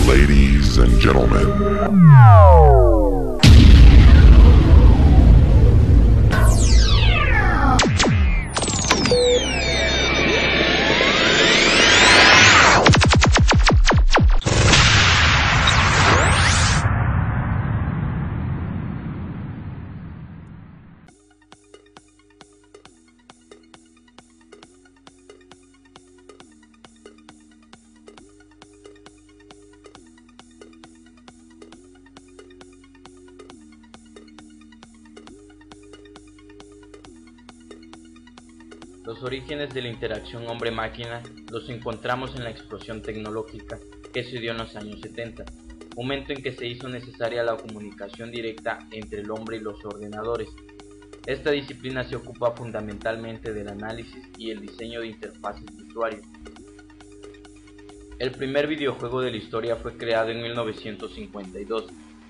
Ladies and gentlemen. Los orígenes de la interacción hombre-máquina los encontramos en la explosión tecnológica que se dio en los años 70, momento en que se hizo necesaria la comunicación directa entre el hombre y los ordenadores. Esta disciplina se ocupa fundamentalmente del análisis y el diseño de interfaces de usuario. El primer videojuego de la historia fue creado en 1952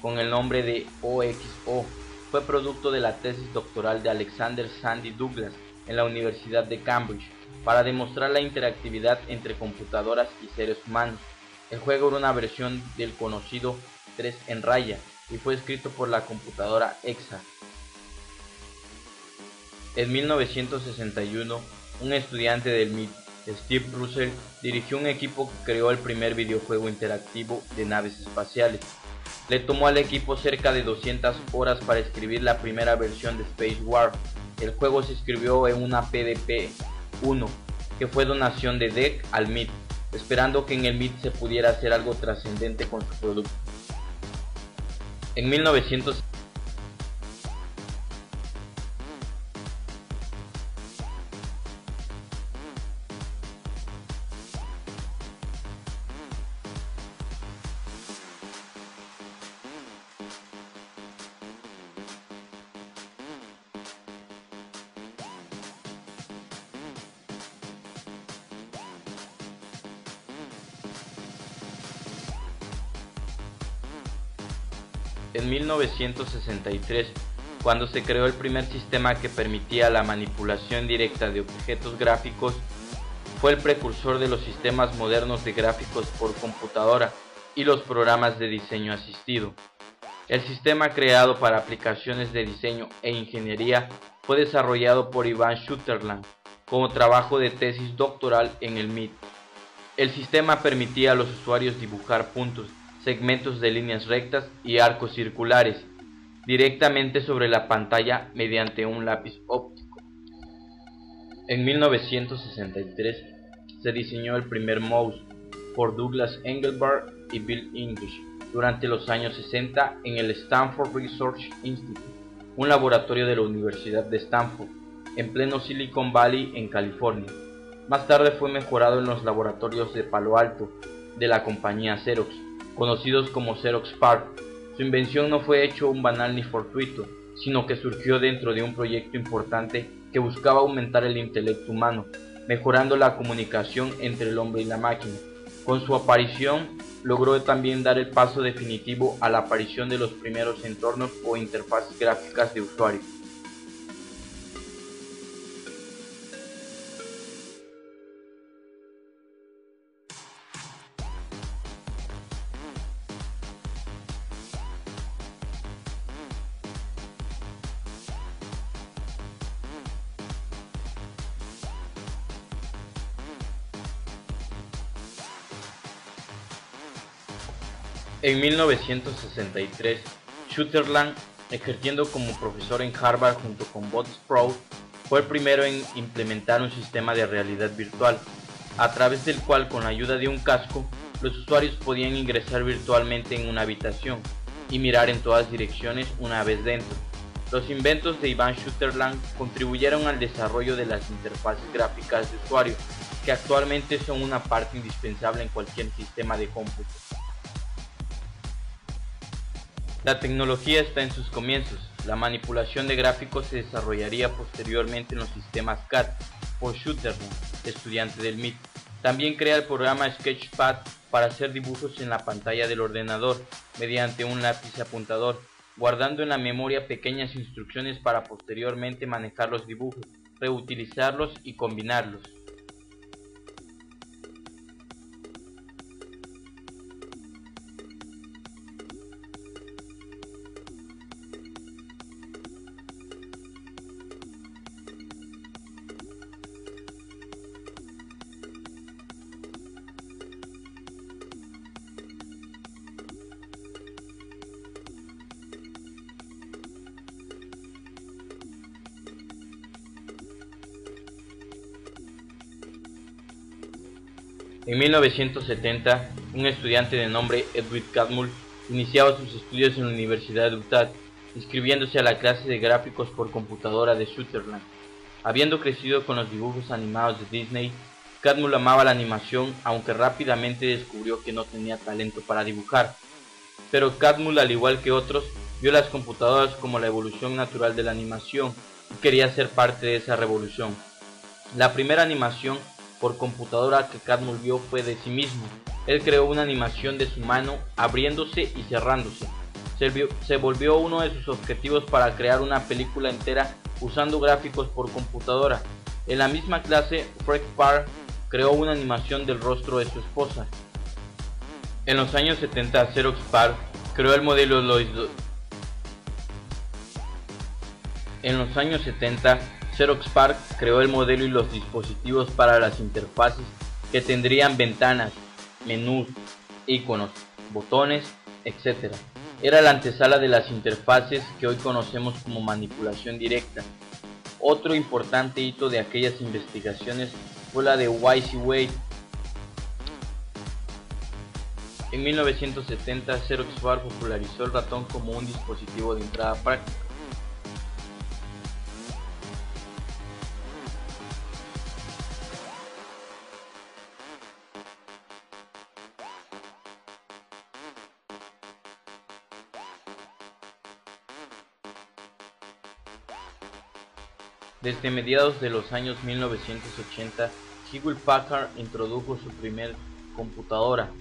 con el nombre de OXO. Fue producto de la tesis doctoral de Alexander Sandy Douglas en la Universidad de Cambridge para demostrar la interactividad entre computadoras y seres humanos. El juego era una versión del conocido 3 en raya y fue escrito por la computadora EXA. En 1961, un estudiante del MIT, Steve Russell, dirigió un equipo que creó el primer videojuego interactivo de naves espaciales. Le tomó al equipo cerca de 200 horas para escribir la primera versión de Space War. El juego se escribió en una PDP-1, que fue donación de DEC al MIT, esperando que en el MIT se pudiera hacer algo trascendente con su producto. En 1960, En 1963, cuando se creó el primer sistema que permitía la manipulación directa de objetos gráficos, fue el precursor de los sistemas modernos de gráficos por computadora y los programas de diseño asistido. El sistema creado para aplicaciones de diseño e ingeniería fue desarrollado por Ivan Sutherland como trabajo de tesis doctoral en el MIT. El sistema permitía a los usuarios dibujar puntos, segmentos de líneas rectas y arcos circulares directamente sobre la pantalla mediante un lápiz óptico. En 1963 se diseñó el primer mouse por Douglas Engelbart y Bill English durante los años 60 en el Stanford Research Institute, un laboratorio de la Universidad de Stanford, en pleno Silicon Valley en California. Más tarde fue mejorado en los laboratorios de Palo Alto de la compañía Xerox, conocidos como Xerox PARC. Su invención no fue hecho un banal ni fortuito, sino que surgió dentro de un proyecto importante que buscaba aumentar el intelecto humano, mejorando la comunicación entre el hombre y la máquina. Con su aparición, logró también dar el paso definitivo a la aparición de los primeros entornos o interfaces gráficas de usuario. En 1963, Sutherland, ejerciendo como profesor en Harvard junto con Bud Sproul, fue el primero en implementar un sistema de realidad virtual, a través del cual, con la ayuda de un casco, los usuarios podían ingresar virtualmente en una habitación y mirar en todas direcciones una vez dentro. Los inventos de Ivan Sutherland contribuyeron al desarrollo de las interfaces gráficas de usuario, que actualmente son una parte indispensable en cualquier sistema de cómputo. La tecnología está en sus comienzos. La manipulación de gráficos se desarrollaría posteriormente en los sistemas CAD por Sutherland, estudiante del MIT. También crea el programa Sketchpad para hacer dibujos en la pantalla del ordenador mediante un lápiz apuntador, guardando en la memoria pequeñas instrucciones para posteriormente manejar los dibujos, reutilizarlos y combinarlos. En 1970, un estudiante de nombre Edwin Catmull iniciaba sus estudios en la Universidad de Utah, inscribiéndose a la clase de gráficos por computadora de Sutherland. Habiendo crecido con los dibujos animados de Disney, Catmull amaba la animación, aunque rápidamente descubrió que no tenía talento para dibujar. Pero Catmull, al igual que otros, vio las computadoras como la evolución natural de la animación y quería ser parte de esa revolución. La primera animación por computadora que Catmull vio fue de sí mismo. Él creó una animación de su mano abriéndose y cerrándose. Se volvió uno de sus objetivos para crear una película entera usando gráficos por computadora. En la misma clase, Fred Parr creó una animación del rostro de su esposa. En los años 70, Xerox PARC creó el modelo y los dispositivos para las interfaces que tendrían ventanas, menús, iconos, botones, etc. Era la antesala de las interfaces que hoy conocemos como manipulación directa. Otro importante hito de aquellas investigaciones fue la de WYSIWYG. En 1970, Xerox PARC popularizó el ratón como un dispositivo de entrada práctica. Desde mediados de los años 1980, Hewlett Packard introdujo su primer computadora,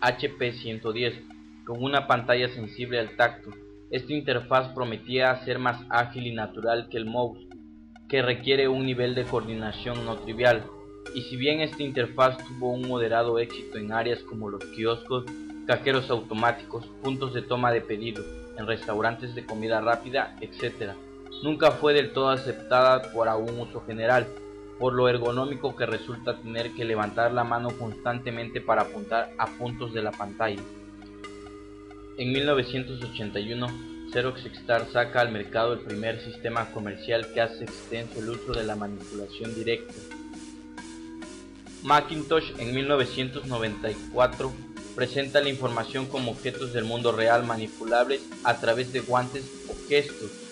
HP 110, con una pantalla sensible al tacto. Esta interfaz prometía ser más ágil y natural que el mouse, que requiere un nivel de coordinación no trivial. Y si bien esta interfaz tuvo un moderado éxito en áreas como los kioscos, cajeros automáticos, puntos de toma de pedido, en restaurantes de comida rápida, etc., nunca fue del todo aceptada para un uso general, por lo ergonómico que resulta tener que levantar la mano constantemente para apuntar a puntos de la pantalla. En 1981, Xerox Extar saca al mercado el primer sistema comercial que hace extenso el uso de la manipulación directa. Macintosh en 1994 presenta la información como objetos del mundo real manipulables a través de guantes o gestos.